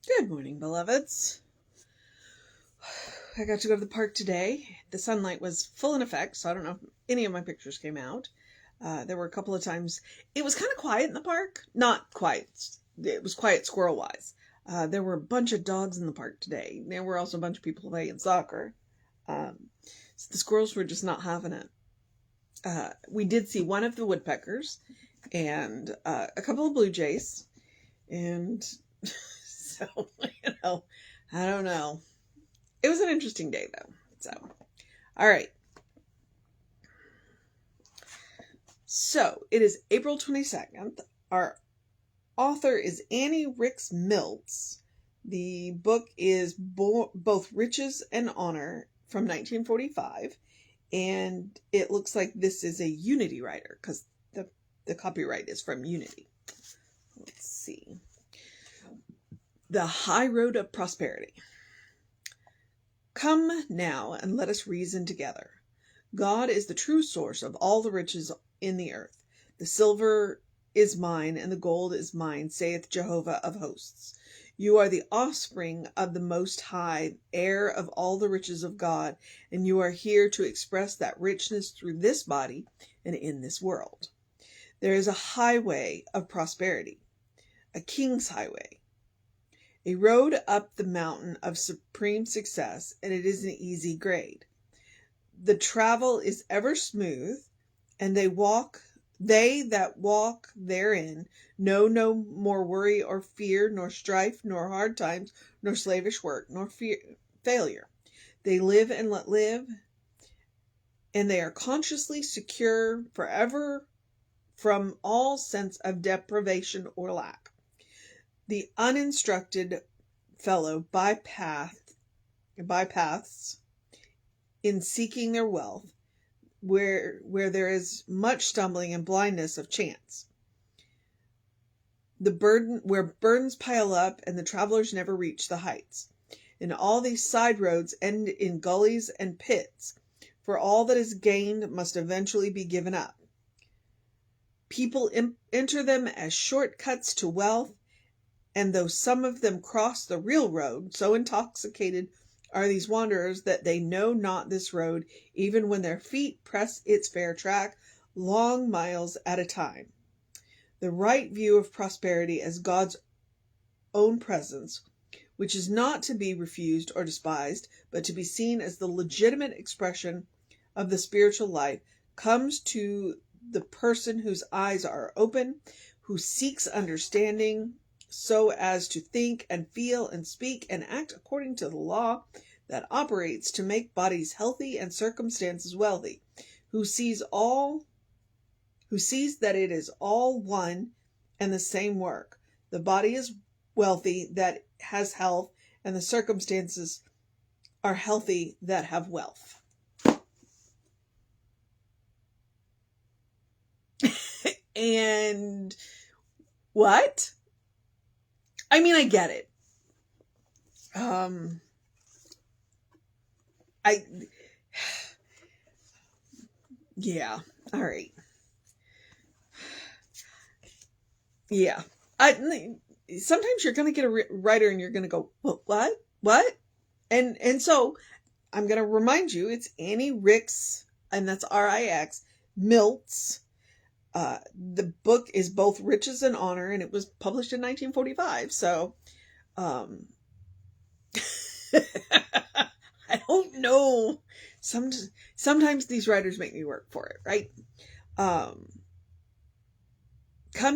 Good morning, beloveds. I got to go to the park today. The sunlight was full in effect, so I don't know if any of my pictures came out. There were a couple of times it was kind of quiet in the park. Not quiet. It was quiet squirrel-wise. There were a bunch of dogs in the park today. There were also a bunch of people playing soccer. So the squirrels were just not having it. We did see one of the woodpeckers and a couple of blue jays. And so, I don't know. It was an interesting day, though. So, all right. So, it is April 22nd. Our author is Annie Ricks Militz. The book is Both Riches and Honor from 1945. And it looks like this is a Unity writer because the copyright is from Unity. Let's see. The High Road of Prosperity. Come now and let us reason together. God is the true source of all the riches in the earth. The silver is mine and the gold is mine, saith Jehovah of hosts. You are the offspring of the Most High, heir of all the riches of God, and you are here to express that richness through this body and in this world. There is a highway of prosperity, a king's highway, a road up the mountain of supreme success, and it is an easy grade. The travel is ever smooth, and they that walk therein know no more worry or fear, nor strife, nor hard times, nor slavish work, nor failure. They live and let live, and they are consciously secure forever from all sense of deprivation or lack. The uninstructed fellow bypaths in seeking their wealth, where there is much stumbling and blindness of chance. Where burdens pile up and the travelers never reach the heights. And all these side roads end in gullies and pits, for all that is gained must eventually be given up. People enter them as shortcuts to wealth, and though some of them cross the real road, so intoxicated are these wanderers that they know not this road, even when their feet press its fair track long miles at a time. The right view of prosperity as God's own presence, which is not to be refused or despised, but to be seen as the legitimate expression of the spiritual life, comes to the person whose eyes are open, who seeks understanding, so as to think and feel and speak and act according to the law that operates to make bodies healthy and circumstances wealthy, who sees that it is all one and the same work. The body is wealthy that has health, and the circumstances are healthy that have wealth. And what? I mean, I get it. Yeah, all right. Yeah. Sometimes you're going to get a writer and you're going to go, what? And so I'm going to remind you, it's Annie Ricks, and that's R-I-X, Miltz. The book is Both Riches and Honor, and it was published in 1945. So, I don't know. Sometimes these writers make me work for it, right? Come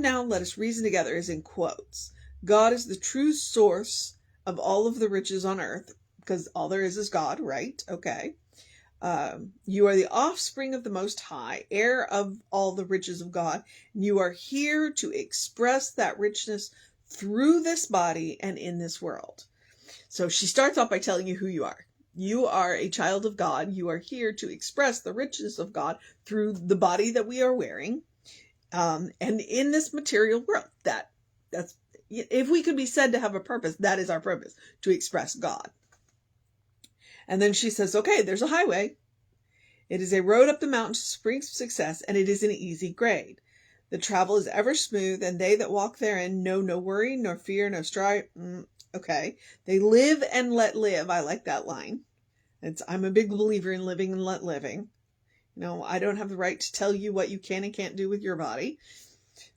now, let us reason together is in quotes. God is the true source of all of the riches on earth, because all there is God, right? Okay. You are the offspring of the Most High, heir of all the riches of God. You are here to express that richness through this body and in this world. So she starts off by telling you who you are. You are a child of God. You are here to express the richness of God through the body that we are wearing. And in this material world, that's, if we could be said to have a purpose, that is our purpose, to express God. And then she says, okay, there's a highway. It is a road up the mountain to supreme success, and it is an easy grade. The travel is ever smooth, and they that walk therein know no worry, nor fear, no strife. Okay. They live and let live. I like that line. I'm a big believer in living and let living. I don't have the right to tell you what you can and can't do with your body.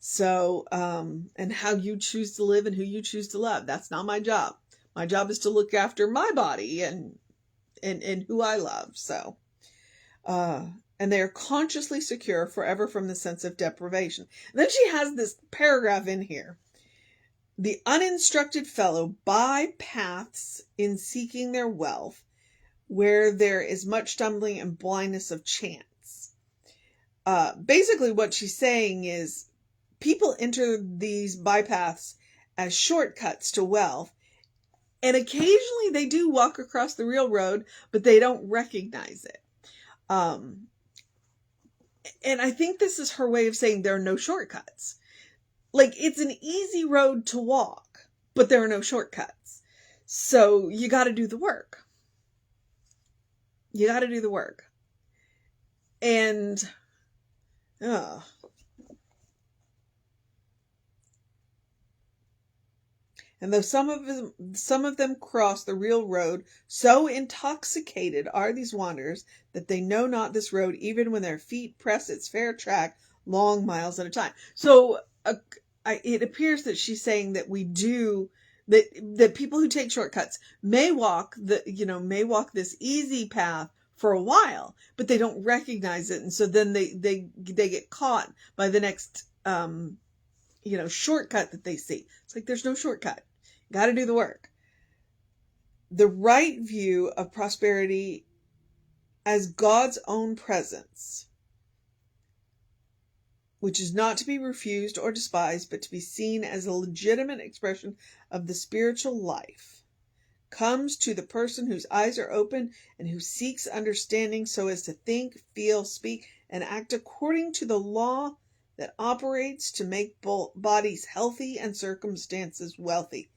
So, and how you choose to live and who you choose to love. That's not my job. My job is to look after my body and who I love. So, and they are consciously secure forever from the sense of deprivation. And then she has this paragraph in here. The uninstructed fellow by paths in seeking their wealth, where there is much stumbling and blindness of chance. Basically what she's saying is people enter these bypaths as shortcuts to wealth, and occasionally they do walk across the real road, but they don't recognize it. And I think this is her way of saying there are no shortcuts. Like, it's an easy road to walk, but there are no shortcuts. So you got to do the work. You got to do the work. And, and though some of them cross the real road, so intoxicated are these wanderers that they know not this road, even when their feet press its fair track long miles at a time. So it appears that she's saying that that people who take shortcuts may walk this easy path for a while, but they don't recognize it, and so then they get caught by the next shortcut that they see. It's like there's no shortcut. Got to do the work. The right view of prosperity as God's own presence, which is not to be refused or despised, but to be seen as a legitimate expression of the spiritual life, comes to the person whose eyes are open and who seeks understanding so as to think, feel, speak, and act according to the law that operates to make bodies healthy and circumstances wealthy.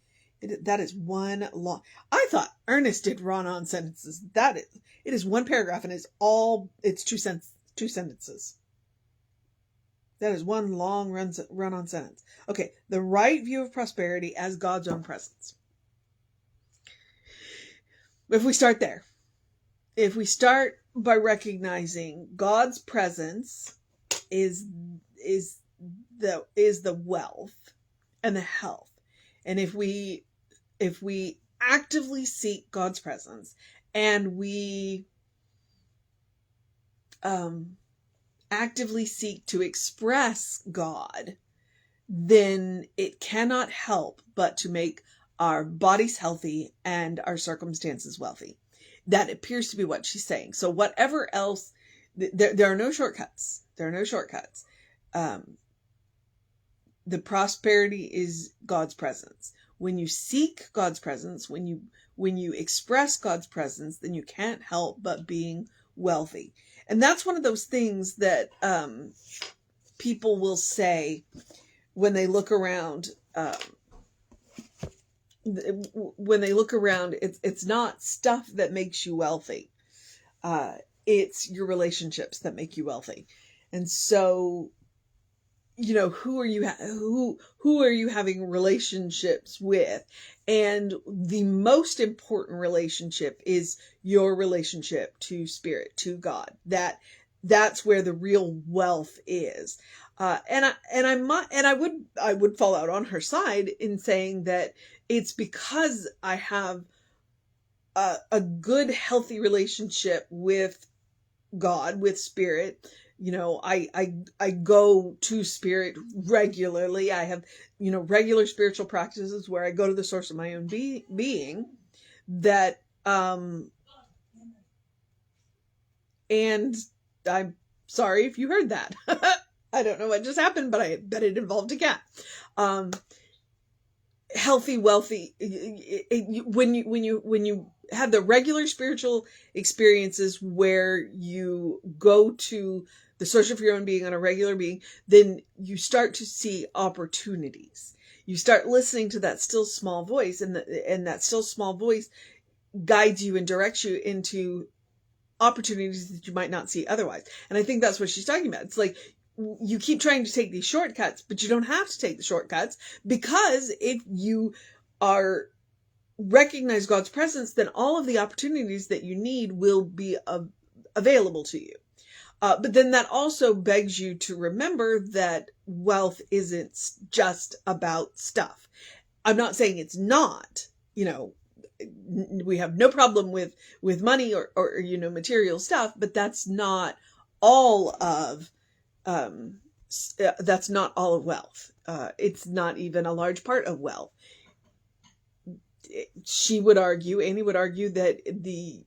That is one long. I thought Ernest did run-on sentences. It is one paragraph, and it's two sentences. That is one long run-on sentence. Okay, the right view of prosperity as God's own presence. If we start there, if we start by recognizing God's presence is the wealth and the health, and if we actively seek God's presence and we actively seek to express God, then it cannot help but to make our bodies healthy and our circumstances wealthy. That appears to be what she's saying. So whatever else, there are no shortcuts. There are no shortcuts. The prosperity is God's presence. When you seek God's presence, when you express God's presence, then you can't help but being wealthy. And that's one of those things that people will say when they look around. When they look around, it's not stuff that makes you wealthy. It's your relationships that make you wealthy. And so, who are you having relationships with? And the most important relationship is your relationship to Spirit, to God. That's where the real wealth is. I would fall out on her side in saying that it's because I have a good, healthy relationship with God, with Spirit. I go to Spirit regularly. I have, regular spiritual practices where I go to the source of my own being that, and I'm sorry if you heard that. I don't know what just happened, but I bet it involved a cat. Healthy, wealthy, when you have the regular spiritual experiences where you go to the source of your own being on a regular being, then you start to see opportunities. You start listening to that still small voice, and that still small voice guides you and directs you into opportunities that you might not see otherwise. And I think that's what she's talking about. It's like you keep trying to take these shortcuts, but you don't have to take the shortcuts, because if you are recognize God's presence, then all of the opportunities that you need will be available to you. But then that also begs you to remember that wealth isn't just about stuff. I'm not saying it's not, we have no problem with money or material stuff, but that's not all of, that's not all of wealth. It's not even a large part of wealth. Annie would argue that the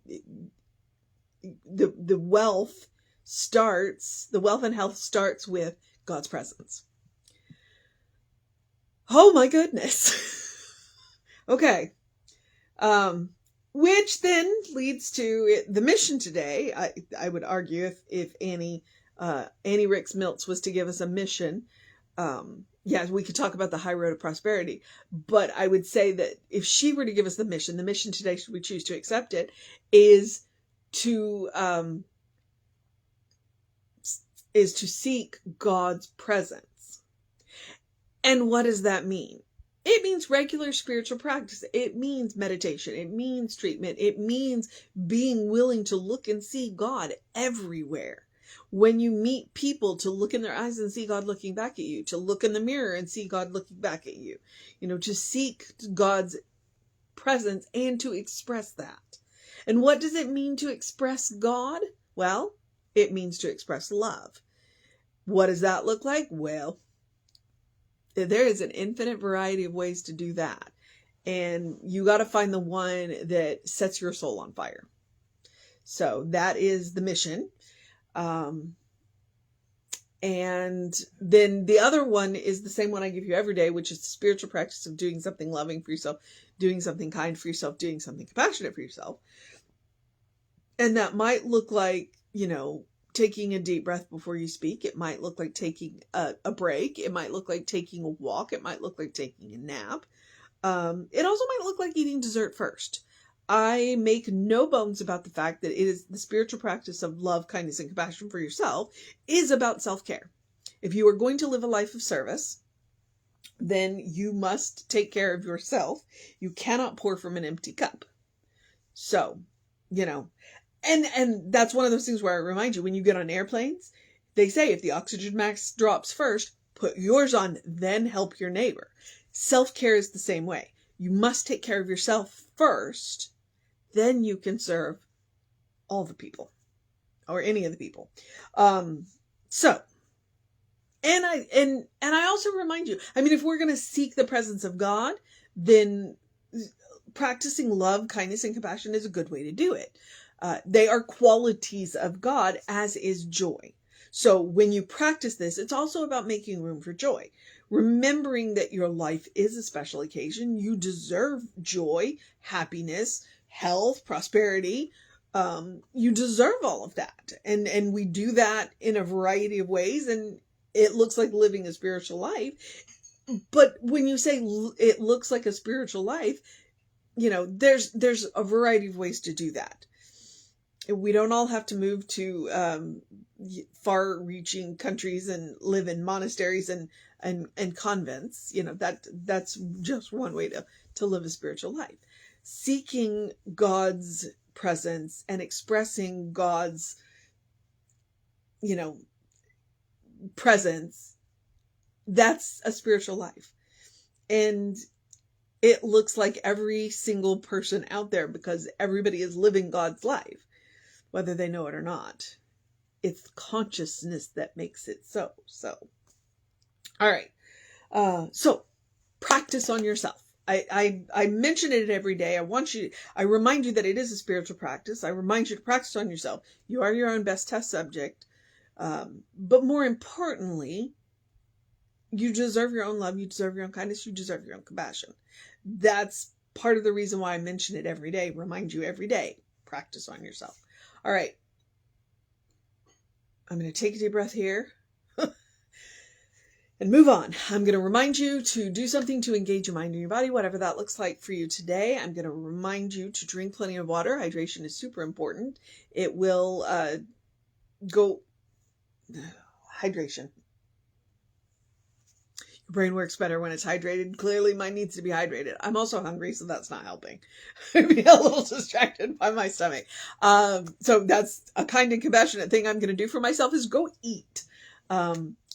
wealth and health starts with God's presence. Oh my goodness. Okay. Which then leads to the mission today. I would argue if Annie Ricks Militz was to give us a mission, we could talk about the high road of prosperity, but I would say that if she were to give us the mission today, should we choose to accept it, is to seek God's presence. And what does that mean? It means regular spiritual practice. It means meditation. It means treatment. It means being willing to look and see God everywhere. When you meet people, to look in their eyes and see God looking back at you, to look in the mirror and see God looking back at you, to seek God's presence and to express that. And what does it mean to express God? Well, it means to express love. What does that look like? Well, there is an infinite variety of ways to do that. And you got to find the one that sets your soul on fire. So that is the mission. And then the other one is the same one I give you every day, which is the spiritual practice of doing something loving for yourself, doing something kind for yourself, doing something compassionate for yourself. And that might look like, taking a deep breath before you speak. It might look like taking a break. It might look like taking a walk. It might look like taking a nap. It also might look like eating dessert first. I make no bones about the fact that it is the spiritual practice of love, kindness, and compassion for yourself is about self-care. If you are going to live a life of service, then you must take care of yourself. You cannot pour from an empty cup. So, and that's one of those things where I remind you, when you get on airplanes, they say if the oxygen mask drops first, put yours on, then help your neighbor. Self-care is the same way. You must take care of yourself first, then you can serve all the people or any of the people. And I also remind you, if we're going to seek the presence of God, then practicing love, kindness, and compassion is a good way to do it. They are qualities of God, as is joy. So when you practice this, it's also about making room for joy. Remembering that your life is a special occasion. You deserve joy, happiness, health, prosperity. You deserve all of that. And we do that in a variety of ways. And it looks like living a spiritual life. But when you say it looks like a spiritual life, there's a variety of ways to do that. We don't all have to move to far-reaching countries and live in monasteries and convents. That's just one way to live a spiritual life. Seeking God's presence and expressing God's, presence, that's a spiritual life. And it looks like every single person out there, because everybody is living God's life, whether they know it or not. It's consciousness that makes it so. All right. So practice on yourself. I mention it every day. I remind you that it is a spiritual practice. I remind you to practice on yourself. You are your own best test subject. But more importantly, you deserve your own love. You deserve your own kindness. You deserve your own compassion. That's part of the reason why I mention it every day. Remind you every day. Practice on yourself. All right. I'm going to take a deep breath here and move on. I'm going to remind you to do something to engage your mind and your body, whatever that looks like for you today. I'm going to remind you to drink plenty of water. Hydration is super important. It will hydration. brain works better when it's hydrated. Clearly mine needs to be hydrated. I'm also hungry, so that's not helping. I'm being a little distracted by my stomach. So that's a kind and compassionate thing I'm going to do for myself, is go eat.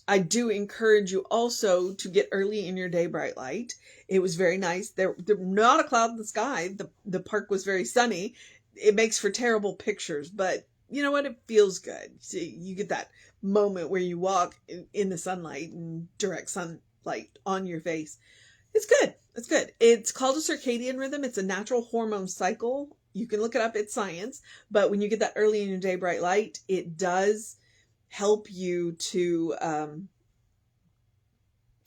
I do encourage you also to get early in your day bright light. It was very nice. There not a cloud in the sky. The park was very sunny. It makes for terrible pictures, but you know what? It feels good. So you get that moment where you walk in the sunlight and direct sunlight on your face. It's good. It's good. It's called a circadian rhythm. It's a natural hormone cycle. You can look it up. It's science. But when you get that early in your day bright light, it does help you to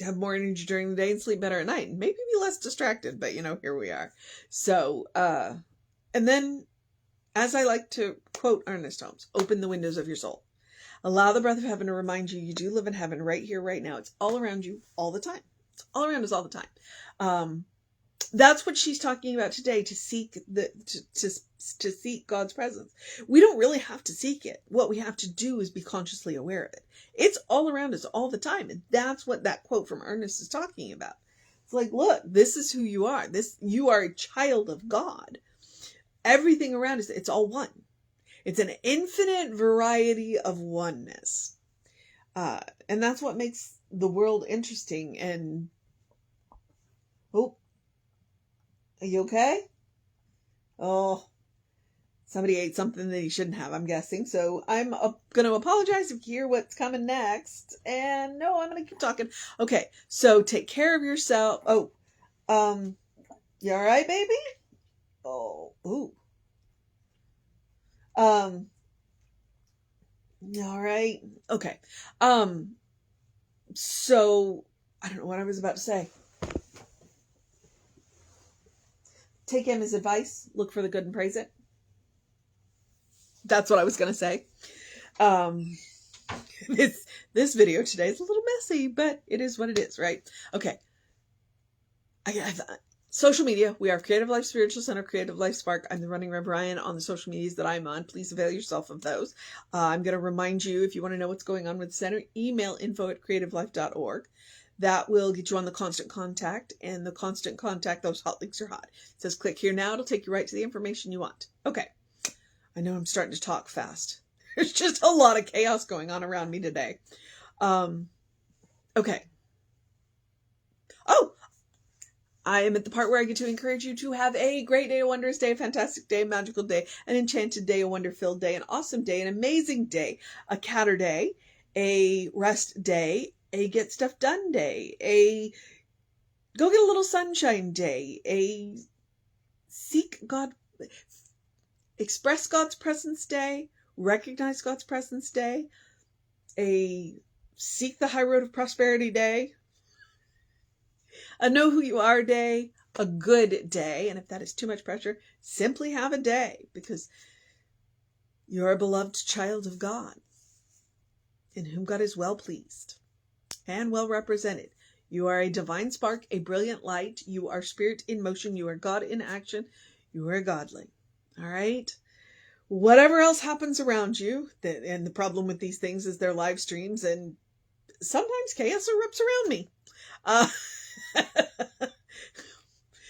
have more energy during the day and sleep better at night, and maybe be less distracted. But here we are. So and then, as I like to quote Ernest Holmes, open the windows of your soul. Allow the breath of heaven to remind you do live in heaven right here, right now. It's all around you all the time. It's all around us all the time. That's what she's talking about today, to seek to seek God's presence. We don't really have to seek it. What we have to do is be consciously aware of it. It's all around us all the time. And that's what that quote from Ernest is talking about. It's like, look, this is who you are. You are a child of God. Everything around us, it's all one. It's an infinite variety of oneness. And that's what makes the world interesting. And, oh, are you okay? Oh, somebody ate something that he shouldn't have, I'm guessing. So I'm going to apologize if you hear what's coming next. And no, I'm going to keep talking. Okay, so take care of yourself. Oh, you all right, baby? Oh, ooh. All right. Okay. So I don't know what I was about to say. Take him as advice. Look for the good and praise it. That's what I was going to say. This video today is a little messy, but it is what it is, right? Okay. Social media. We are Creative Life Spiritual Center, Creative Life Spark. I'm the running Rev Ryan on the social medias that I'm on. Please avail yourself of those. I'm going to remind you, if you want to know what's going on with the center, email info@creativelife.org. That will get you on the constant contact, and the constant contact, those hot links are hot. It says click here now. It'll take you right to the information you want. Okay. I know I'm starting to talk fast. There's just a lot of chaos going on around me today. Okay. Oh, I am at the part where I get to encourage you to have a great day, a wondrous day, a fantastic day, a magical day, an enchanted day, a wonder-filled day, an awesome day, an amazing day, a catter day, a rest day, a get stuff done day, a go get a little sunshine day, a seek God, express God's presence day, recognize God's presence day, a seek the high road of prosperity day, a know who you are day, a good day. And if that is too much pressure, simply have a day, because you're a beloved child of God, in whom God is well pleased and well represented. You are a divine spark, a brilliant light. You are spirit in motion. You are God in action. You are godly. All right. Whatever else happens around you, and the problem with these things is they're live streams, and sometimes chaos erupts around me.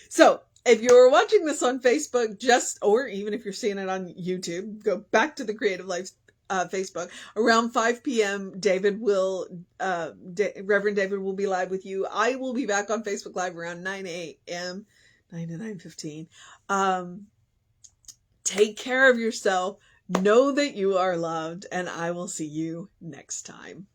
So if you're watching this on Facebook, or even if you're seeing it on YouTube, go back to the Creative Life Facebook. Around 5 p.m., Reverend David will be live with you. I will be back on Facebook Live around 9 a.m., 9 to 9:15. Take care of yourself. Know that you are loved, and I will see you next time.